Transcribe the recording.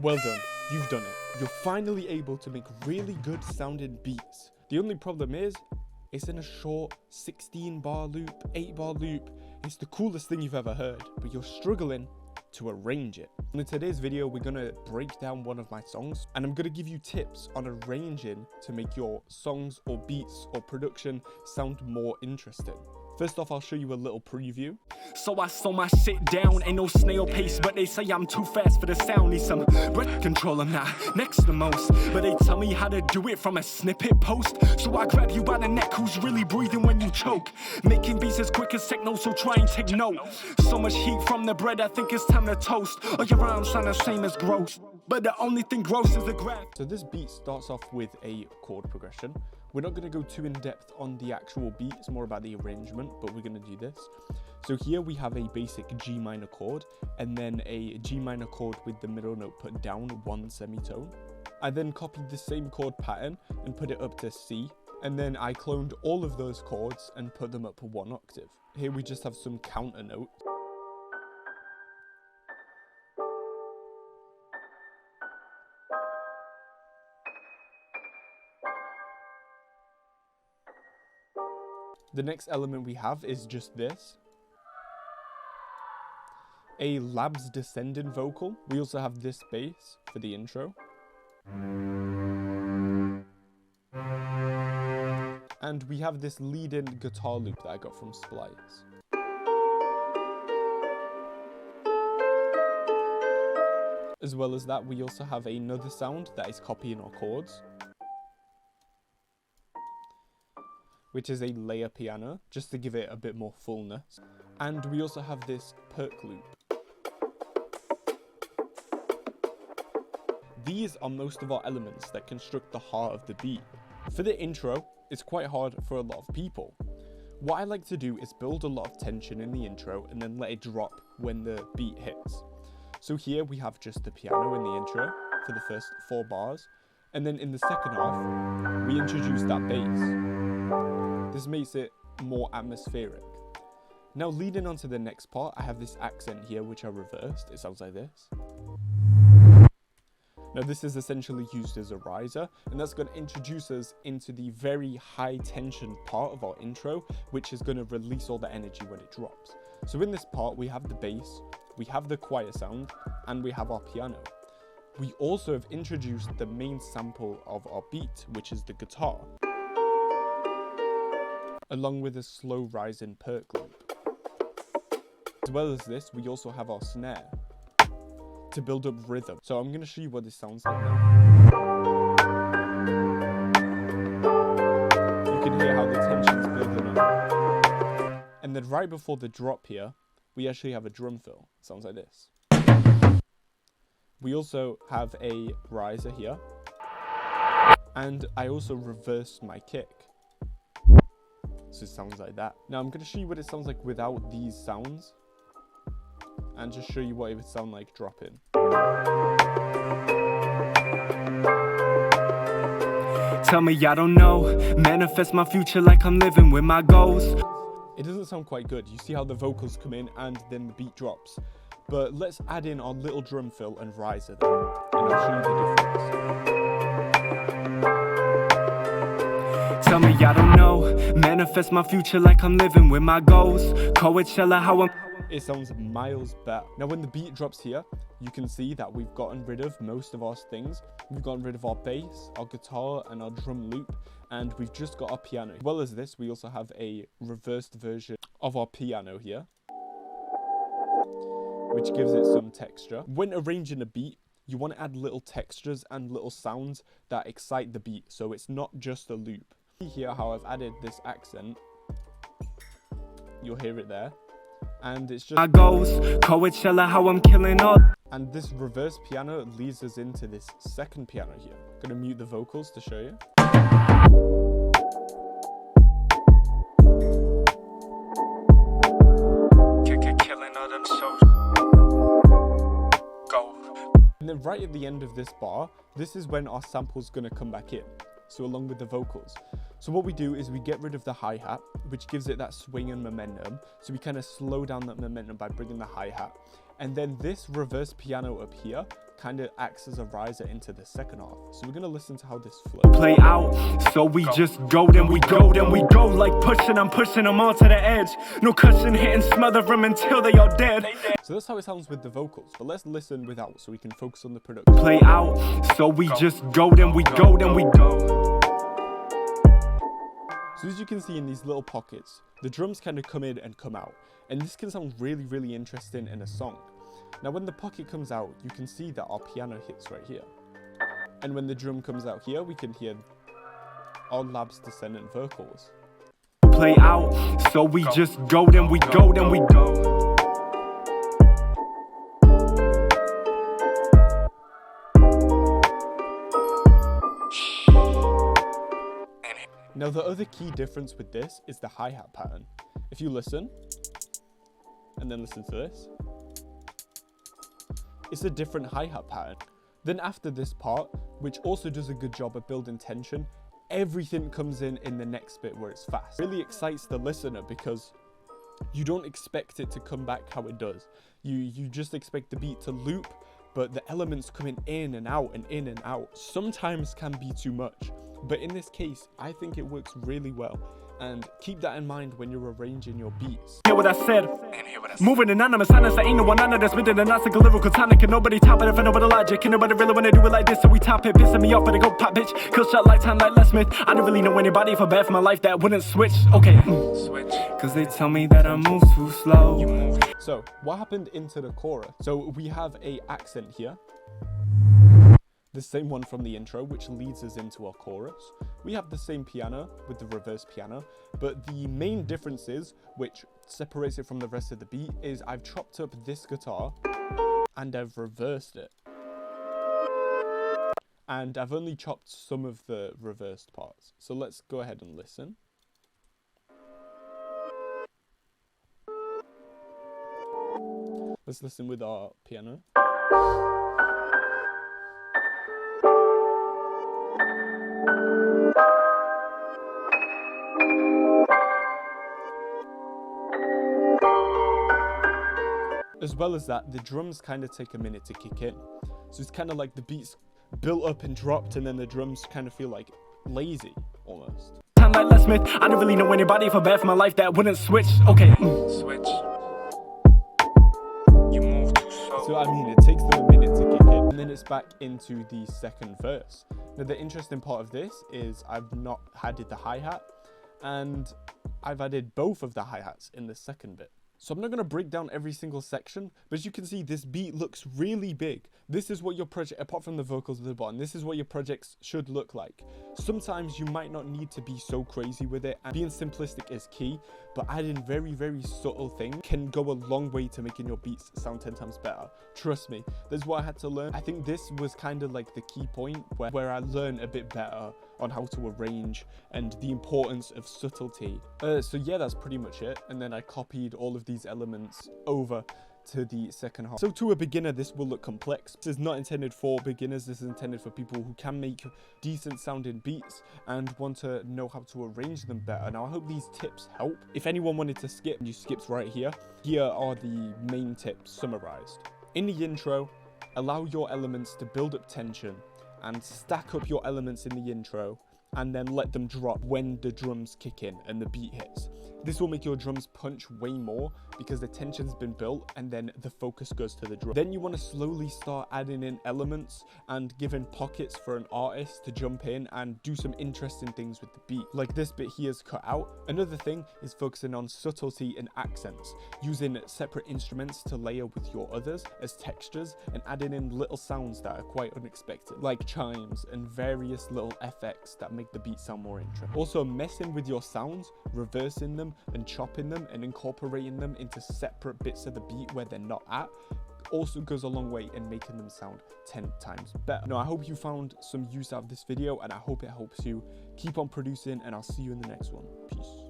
Well done, you've done it. You're finally able to make really good sounding beats. The only problem is, it's in a short 16 bar loop, 8 bar loop. It's the coolest thing you've ever heard, but you're struggling to arrange it. In today's video, we're gonna break down one of my songs, and I'm gonna give you tips on arranging to make your songs or beats or production sound more interesting. First off, I'll show you a little preview. So I slow my shit down, ain't no snail pace, but they say I'm too fast for the sound. Need some breath control, I'm not next to most, but they tell me how to do it from a snippet post. So I grab you by the neck, who's really breathing when you choke. Making beats as quick as techno, so try and take note. So much heat from the bread, I think it's time to toast. All your rhymes sound the same as gross, but the only thing gross is the graph. So this beat starts off with a chord progression. We're not going to go too in depth on the actual beat, it's more about the arrangement, but we're going to do this. So here we have a basic G minor chord, and then a G minor chord with the middle note put down 1 semitone. I then copied the same chord pattern and put it up to C, and then I cloned all of those chords and put them up 1 octave. Here we just have some counter notes. The next element we have is just this. A labs descending vocal. We also have this bass for the intro. And we have this lead-in guitar loop that I got from Sparkz. As well as that, we also have another sound that is copying our chords, which is a layer piano, just to give it a bit more fullness. And we also have this perk loop. These are most of our elements that construct the heart of the beat. For the intro, it's quite hard for a lot of people. What I like to do is build a lot of tension in the intro and then let it drop when the beat hits. So here we have just the piano in the intro for the first 4 bars, and then in the second half, we introduce that bass. This makes it more atmospheric. Now leading on to the next part, I have this accent here which I reversed. It sounds like this. Now this is essentially used as a riser, and that's going to introduce us into the very high tension part of our intro, which is going to release all the energy when it drops. So in this part, we have the bass, we have the choir sound, and we have our piano. We also have introduced the main sample of our beat, which is the guitar, along with a slow rising perk loop. As well as this, we also have our snare to build up rhythm. So I'm going to show you what this sounds like now. You can hear how the tension's building up. And then right before the drop here, we actually have a drum fill. It sounds like this. We also have a riser here. And I also reversed my kick. So it sounds like that. Now I'm going to show you what it sounds like without these sounds, and just show you what it would sound like dropping. Tell me I don't know, manifest my future like I'm living with my goals. It doesn't sound quite good. You see how the vocals come in and then the beat drops. But let's add in our little drum fill and riser there, and I'll show you the difference. Tell me I don't know, manifest my future like I'm living with my goals. Coachella, how I'm... It sounds miles better. Now when the beat drops here, you can see that we've gotten rid of most of our things. We've gotten rid of our bass, our guitar, and our drum loop, and we've just got our piano. As well as this, we also have a reversed version of our piano here, which gives it some texture. When arranging a beat, you want to add little textures and little sounds that excite the beat, so it's not just a loop. Here how I've added this accent, you'll hear it there, and it's just my goals, Coachella, how I'm killing all. And this reverse piano leads us into this second piano here. I'm gonna mute the vocals to show you. Killing all them shows. And then right at the end of this bar, this is when our sample's gonna come back in, so along with the vocals. So what we do is we get rid of the hi-hat, which gives it that swing and momentum. So we kind of slow down that momentum by bringing the hi-hat. And then this reverse piano up here kind of acts as a riser into the second half. So we're going to listen to how this flows. Play out, so we just go, then we go, then we go. Like pushing, I'm pushing them all to the edge. No cushion hitting, smother them until they all dead. So that's how it sounds with the vocals, but let's listen without so we can focus on the production. Play out, so we just go, then we go, then we go. So as you can see in these little pockets, the drums kind of come in and come out. And this can sound really, really interesting in a song. Now when the pocket comes out, you can see that our piano hits right here. And when the drum comes out here, we can hear our lab's descendant vocals. Play out, so we just go, then we go, then we go. Now the other key difference with this is the hi-hat pattern. If you listen, and then listen to this, it's a different hi-hat pattern. Then after this part, which also does a good job of building tension, everything comes in the next bit where it's fast. It really excites the listener because you don't expect it to come back how it does. You just expect the beat to loop, but the elements coming in and out and in and out sometimes can be too much. But in this case, I think it works really well. And keep that in mind when you're arranging your beats. Hear what I said? Moving anonymous, honest, I ain't no one under that's spitting a nastical lyrical tonic. And nobody top it if I know what the logic. And nobody really wanna do it like this, so we top it. Pissing me off, but I go pop, bitch. Kill shot like time like Les Smith. I don't really know anybody for bad for my life that wouldn't switch. Okay, switch. Cause they tell me that I move too slow. So, what happened into the chorus? So, we have a accent here. The same one from the intro, which leads us into our chorus. We have the same piano with the reverse piano, but the main difference is, which separates it from the rest of the beat, is I've chopped up this guitar and I've reversed it. And I've only chopped some of the reversed parts. So let's go ahead and listen. Let's listen with our piano. As well as that, the drums kind of take a minute to kick in. So it's kind of like the beats built up and dropped, and then the drums kind of feel like lazy, almost. Time like Les Smith, I don't really know anybody for bad for my life that wouldn't switch. Okay, switch. You move too slow. So I mean, it takes them a minute to kick in, and then it's back into the second verse. Now the interesting part of this is I've not added the hi-hat, and I've added both of the hi-hats in the second bit. So I'm not going to break down every single section, but as you can see, this beat looks really big. This is what your project, apart from the vocals at the bottom, this is what your projects should look like. Sometimes you might not need to be so crazy with it, and being simplistic is key, but adding very, very subtle things can go a long way to making your beats sound 10 times better. Trust me, that's what I had to learn. I think this was kind of like the key point where I learned a bit better on how to arrange and the importance of subtlety. So yeah, that's pretty much it. And then I copied all of these elements over to the second half. So to a beginner, this will look complex. This is not intended for beginners. This is intended for people who can make decent sounding beats and want to know how to arrange them better. Now, I hope these tips help. If anyone wanted to skip, you skipped right here. Here are the main tips summarized. In the intro, allow your elements to build up tension and stack up your elements in the intro, and then let them drop when the drums kick in and the beat hits. This will make your drums punch way more because the tension's been built and then the focus goes to the drum. Then you want to slowly start adding in elements and giving pockets for an artist to jump in and do some interesting things with the beat. Like this bit here is cut out. Another thing is focusing on subtlety and accents, using separate instruments to layer with your others as textures and adding in little sounds that are quite unexpected, like chimes and various little effects that make the beat sound more interesting. Also messing with your sounds, reversing them and chopping them and incorporating them into separate bits of the beat where they're not at also goes a long way in making them sound 10 times better. Now, I hope you found some use out of this video and I hope it helps you. Keep on producing and I'll see you in the next one. Peace.